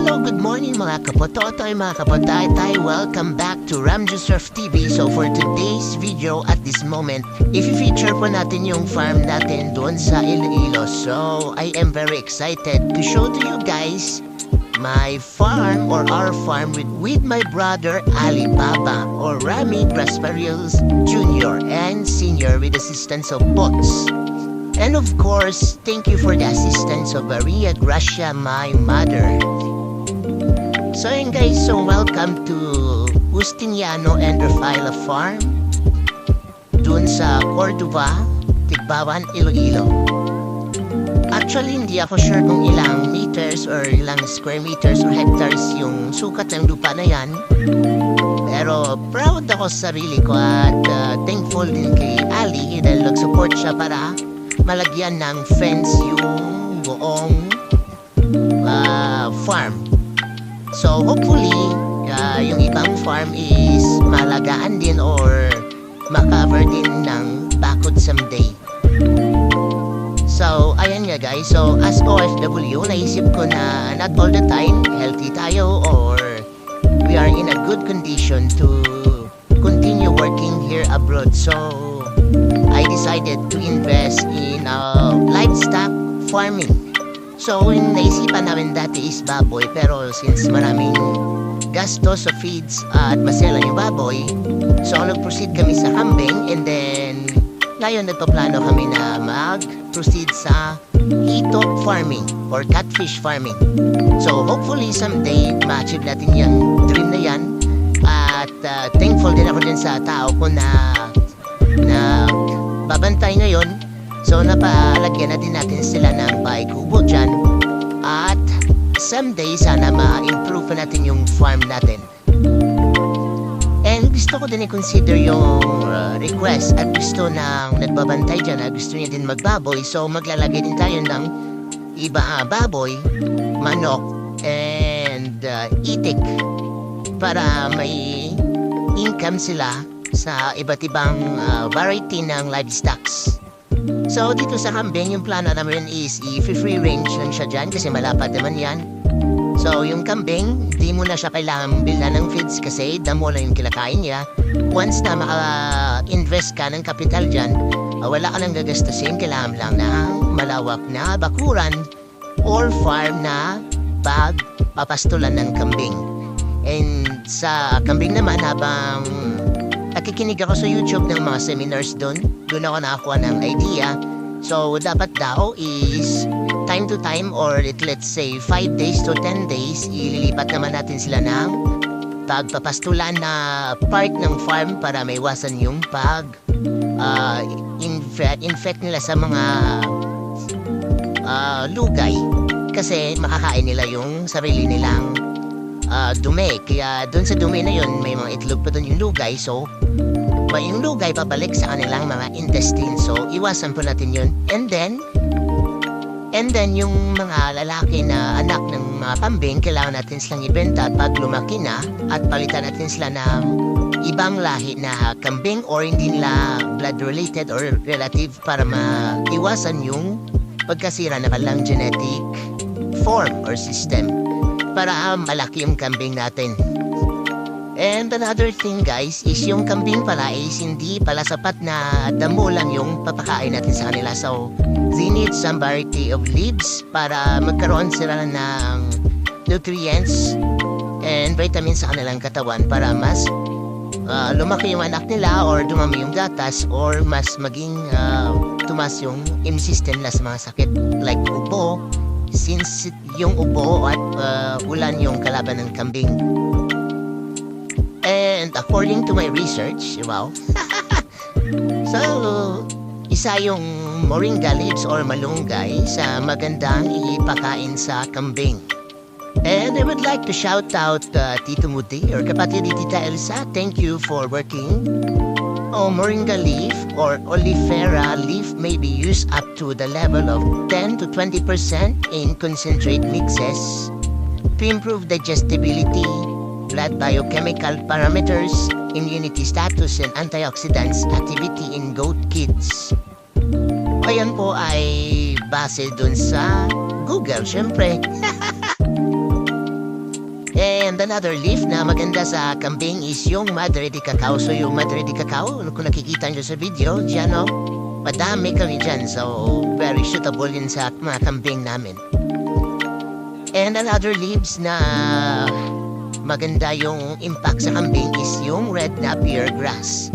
Hello, good morning mga kapototoy, mga kapatay. Welcome back to Ramjusurf TV. So for today's video at this moment, i-feature po natin yung farm natin doon sa Iloilo. So I am very excited to show to you guys my farm or our farm with my brother Alibaba or Rami Graspariels Jr. and Senior with assistance of Bots. And of course, thank you for the assistance of Maria Gracia, my mother. So yun guys, so welcome to Justiniano and Rafaela Farm dun sa Cordova, Tigbawan, Iloilo. Actually, hindi ako sure kung ilang meters or ilang square meters or hectares yung sukat ng lupa na yan. Pero proud ako sa sarili ko at thankful din kay Ali dahil nag-support siya para malagyan ng fence yung buong farm. So hopefully, yung ibang farm is malagaan din or makover din ng bakod someday. So, ayan nga guys. So, as OFW, naisip ko na not all the time healthy tayo or we are in a good condition to continue working here abroad. So, I decided to invest in livestock farming. So, yung naisipan namin dati is baboy, pero since maraming gastos sa feeds at masela yung baboy, so nag-proceed kami sa kambing and then ngayon nagpaplano kami na mag-proceed sa hito farming or catfish farming. So, hopefully someday ma-achieve natin yung dream na yan at thankful din ako din sa tao ko na babantay ngayon. So napalagyan na din natin sila ng bahay kubo dyan. At someday sana ma-improve natin yung farm natin. And gusto ko din i-consider yung request at gusto ng nagbabantay dyan na gusto niya din magbaboy. So maglalagay din tayo ng iba baboy, manok, and itik para may income sila sa iba't ibang variety ng livestocks. So dito sa kambing, yung plano namin is i-free range lang siya dyan kasi malapad naman yan. So yung kambing, di mo na siya kailangan bilhan ng feeds kasi damo lang yung kinakain niya. Once na maka-invest ka ng kapital dyan, wala ka nang gagastusin, kailangan lang ng malawak na bakuran or farm na pagpapastulan ng kambing. And sa kambing naman, habang nakikinig ako sa YouTube ng mga seminars doon ako nakakuha ng idea. So, dapat daw is time to time or let's say 5 days to 10 days, ililipat naman natin sila ng pagpapastulan na part ng farm para maiwasan yung infect nila sa mga lugay. Kasi makakain nila yung sarili nilang dumi. Kaya doon sa dumi na yun, may mga itlog pa doon yung lugay. So, yung lugay pabalik sa kanilang mga intestine. So, iwasan po natin yun. And then, yung mga lalaki na anak ng mga kambing, kailangan natin silang ibenta at pag lumaki na at palitan natin sila ng ibang lahi na kambing or hindi nila blood-related or relative para maiwasan yung pagkasira na kanilang genetic form or system para malaki yung kambing natin. And another thing guys is yung kambing pala is hindi pala sapat na damo lang yung papakain natin sa kanila. So, they need some variety of leaves para magkaroon sila ng nutrients and vitamins sa kanilang katawan para mas lumaki yung anak nila or dumami yung gatas or mas maging tumas yung immune system nila sa mga sakit like ubo, since yung ubo at ulan yung kalaban ng kambing. And according to my research, wow, so, isa yung moringa leaves or malunggay sa magandang ipakain sa kambing. And I would like to shout out Tito Muti or kapatid ni Tita Elsa. Thank you for working. Moringa leaf or oleifera leaf may be used up to the level of 10 to 20% in concentrate mixes to improve digestibility, blood biochemical parameters, immunity status, and antioxidants activity in goat kids. Ayan po ay base dun sa Google, syempre. And another leaf na maganda sa kambing is yung Madre de Cacao. So yung Madre de Cacao, kung nakikita nyo sa video, dyan o, madami kami dyan. So very suitable yun sa mga kambing namin. And another leaves na maganda yung impact sa kambing is yung red napier grass.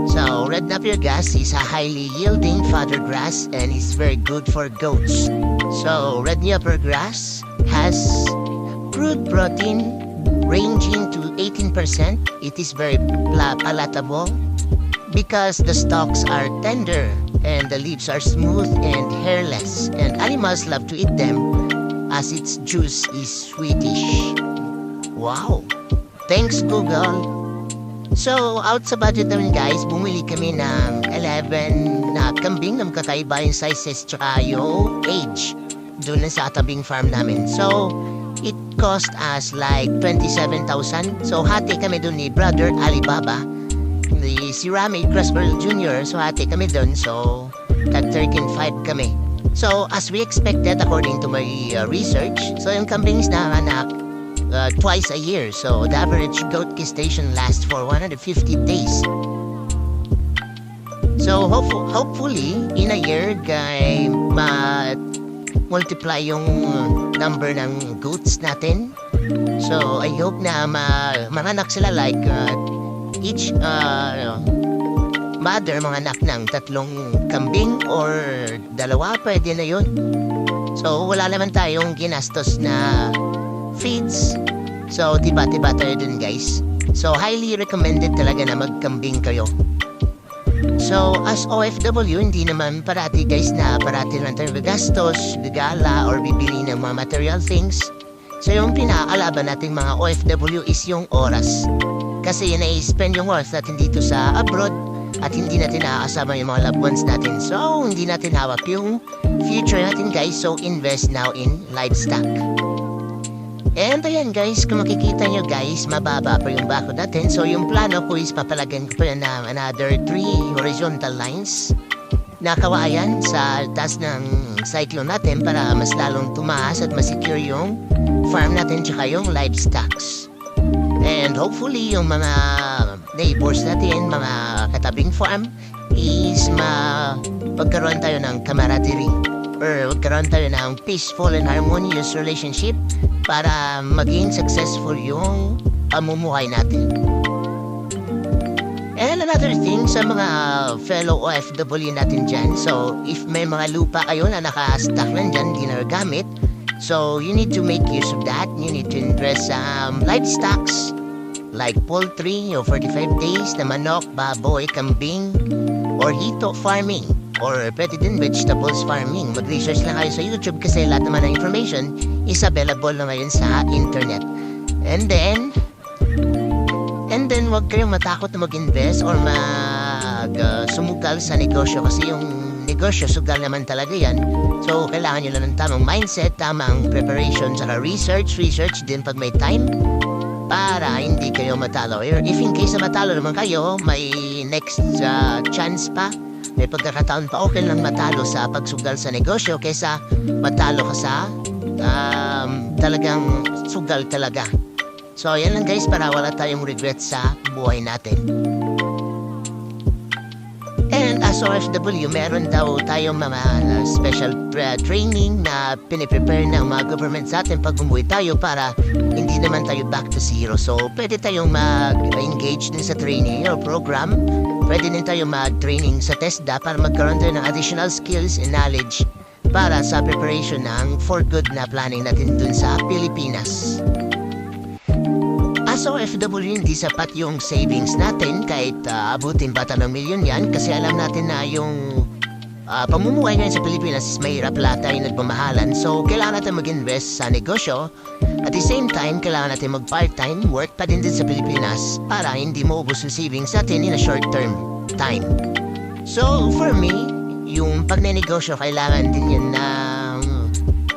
So red napier grass is a highly yielding fodder grass and is very good for goats. So red napier grass has crude protein ranging to 18%. It is very palatable because the stalks are tender and the leaves are smooth and hairless, and animals love to eat them as its juice is sweetish. Wow! Thanks, Google! So, out sa budget namin guys, bumili kami ng 11 na kambing na magkakaiba yung sizes tsaka yung age doon sa tabing farm namin. So, it cost us like 27,000. So, hati kami doon ni Brother Alibaba, si Rami Croswell Jr. So, hati kami doon. So, tag 13,500 kami. So, as we expected according to my research, so yung kambing is nanganak twice a year. So, the average goat gestation lasts for 150 days. So, hopefully, in a year, multiply yung number ng goats natin. So, I hope na manganak sila like each mother manganak ng 3 kambing or 2, pwede na yun. So, wala naman tayong ginastos na feeds. So, tiba-tiba tayo dun guys. So, highly recommended talaga na magkambing kayo. So, as OFW, hindi naman parati guys na parati lang tayo gastos, gala, or bibili ng mga material things. So, yung pinakalaban nating mga OFW is yung oras. Kasi yun ay spend yung oras natin dito sa abroad at hindi natin nakakasama yung mga loved ones natin. So, hindi natin hawak yung future natin guys. So, invest now in livestock. And ayan guys, kung makikita nyo guys, mababa pa yung bakod natin. So yung plano ko is papalagyan ko pa yan ng another 3 horizontal lines na kawayan sa taas ng cyclone natin para mas lalong tumaas at masecure yung farm natin tsaka yung livestocks. And hopefully yung mga neighbors natin, mga katabing farm, is magkaroon tayo ng camaraderie or magkaroon tayo ng peaceful and harmonious relationship para maging successful yung pamumuhay natin. And another thing sa mga fellow OFW natin dyan, so if may mga lupa kayo na naka-stack lang dyan, di nagagamit, so you need to make use of that. You need to invest sa livestocks like poultry o 45 days na manok, baboy, kambing, or hito farming. Or pwede din vegetables farming. Mag-research lang kayo sa YouTube kasi lahat naman ng information is available na ngayon sa internet. And then, wag kayong matakot na mag-invest or sumugal sa negosyo kasi yung negosyo, sugal naman talaga yan. So, kailangan nyo lang ng tamang mindset, tamang preparation, saka research din pag may time para hindi kayo matalo. Or if in case na matalo naman kayo, may next chance pa. May pagkakataon pa okay lang matalo sa pagsugal sa negosyo kaysa matalo ka sa talagang sugal talaga. So, yan lang guys para wala tayong regret sa buhay natin. And as OFW, meron daw tayong mga special training na piniprepare ng mga government sa atin pag umuwi tayo para hindi naman tayo back to zero. So, pwede tayong mag-engage din sa training or program. Pwede din tayo mag-training sa TESDA para magkaroon tayo ng additional skills and knowledge para sa preparation ng for good na planning natin dun sa Pilipinas. As OFW, hindi sapat yung savings natin kahit abutin pa ng milyon yan kasi alam natin na yung pamumuhay ngayon sa Pilipinas is mahirap lahat tayo nagmamahalan. So, kailangan natin mag-invest sa negosyo. At the same time, kailangan natin mag-part-time work pa din sa Pilipinas para hindi maubos yung savings natin in a short-term time. So, for me, yung pagnenegosyo, kailangan din yan ng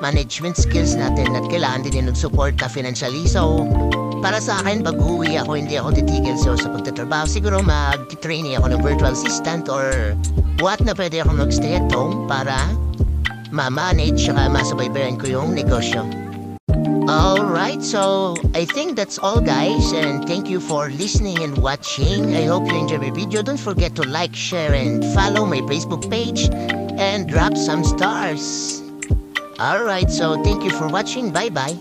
management skills natin at kailangan din yan ng-support financially. So, para sa akin, pag uwi ako, hindi ako titigil sa pagtatrabaho. Siguro mag-trainee ako ng virtual assistant or what na pwede ako mag-stay at home para ma-manage at masubaybayan ko yung negosyo. Alright, so I think that's all guys, and thank you for listening and watching. I hope you enjoyed my video. Don't forget to like, share, and follow my Facebook page and drop some stars. Alright, so thank you for watching. Bye-bye.